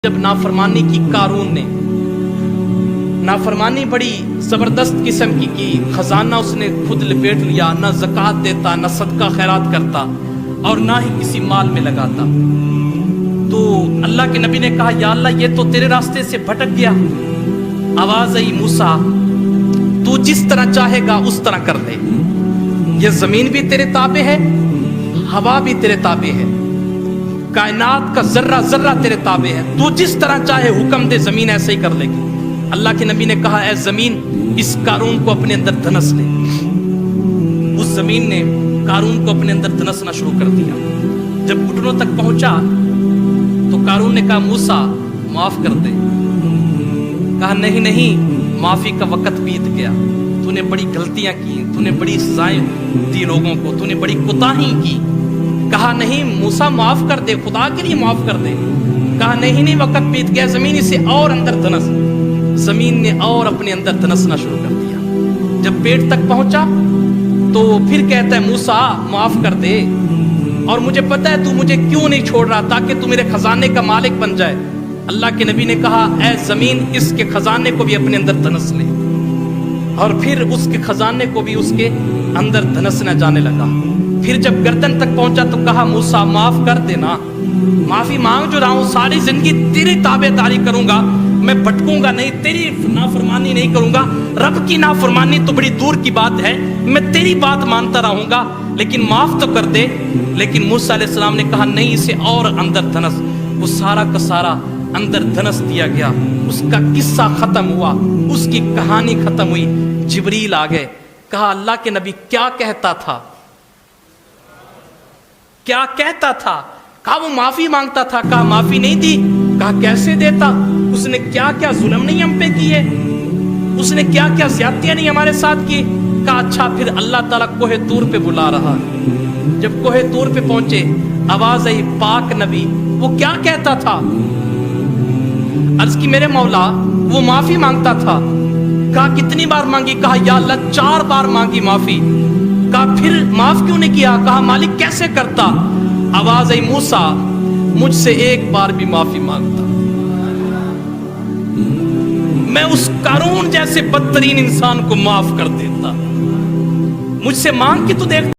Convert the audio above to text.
جب نافرمانی کی قارون نے نافرمانی بڑی زبردست قسم کی خزانہ اس نے خود لپیٹ لیا، نہ زکوٰۃ دیتا، نہ صدقہ خیرات کرتا اور نہ ہی کسی مال میں لگاتا، تو اللہ کے نبی نے کہا یا اللہ یہ تو تیرے راستے سے بھٹک گیا۔ آواز آئی موسیٰ تو جس طرح چاہے گا اس طرح کر دے، یہ زمین بھی تیرے تابع ہے، ہوا بھی تیرے تابع ہے، کائنات کا ذرہ ذرہ تیرے تابع ہے، تو جس طرح چاہے حکم دے زمین ایسے ہی کر لے گی۔ اللہ کے نبی نے کہا اے زمین اس قارون کو اپنے اندر دھنس لے۔ اس زمین نے قارون کو اپنے اندر دھنسنا شروع کر دیا۔ جب گھٹنوں تک پہنچا تو قارون نے کہا موسیٰ معاف کر دے۔ کہا نہیں نہیں، معافی کا وقت بیت گیا، تو نے بڑی غلطیاں کی، تو نے بڑی سزائیں دی لوگوں کو، تو نے بڑی کوتاہی کی۔ کہا نہیں موسیٰ معاف کر دے، خدا کے لیے معاف کر دے۔ کہا نہیں نہیں، وقت بیت گیا، زمین اسے اور اندر دھنس۔ زمین نے اور اپنے اندر دھنسنا شروع کر دیا۔ جب پیٹ تک پہنچا تو پھر کہتا ہے موسیٰ معاف کر دے، اور مجھے پتہ ہے تو مجھے کیوں نہیں چھوڑ رہا، تاکہ تو میرے خزانے کا مالک بن جائے۔ اللہ کے نبی نے کہا اے زمین اس کے خزانے کو بھی اپنے اندر دھنس لے، اور پھر اس کے خزانے کو بھی اس کے اندر دھنسنا جانے لگا۔ پھر جب گردن تک پہنچا تو کہا موسیٰ معاف کر دینا، معافی مانگ جو رہا ہوں، ساری زندگی تیری تابع داری کروں گا، میں بھٹکوں گا نہیں، تیری نافرمانی نہیں کروں گا۔ رب کی نافرمانی تو بڑی دور کی بات ہے، میں تیری بات مانتا رہوں گا، لیکن معاف تو کر دے۔ لیکن موسیٰ علیہ السلام نے کہا نہیں، اسے اور اندر دھنس۔ وہ سارا کا سارا اندر دھنس دیا گیا، اس کا قصہ ختم ہوا، اس کی کہانی ختم ہوئی۔ جبریل آ گئے، کہا اللہ کے نبی کیا کہتا تھا، کیا کہتا تھا؟ کہا وہ معافی مانگتا تھا۔ کہا معافی نہیں دی؟ کہا کیسے دیتا؟ اس نے کیا کیا ظلم نہیں ہم پہ کیے، اس نے کیا کیا زیادتیاں نہیں ہمارے ساتھ کی؟ کہا اچھا پھر اللہ تعالیٰ کوہ طور پہ بلا رہا۔ جب کوہ طور پہ پہنچے آواز آئی پاک نبی، وہ کیا کہتا تھا؟ عرض کی میرے مولا وہ معافی مانگتا تھا۔ کہا کتنی بار مانگی؟ کہا یا اللہ 4 بار مانگی معافی۔ کہا پھر معاف کیوں نہیں کیا؟ کہا مالک کیسے کرتا؟ آواز آئی موسیٰ مجھ سے 1 بار بھی معافی مانگتا، میں اس قارون جیسے بدترین انسان کو معاف کر دیتا۔ مجھ سے مانگ کے تو دیکھ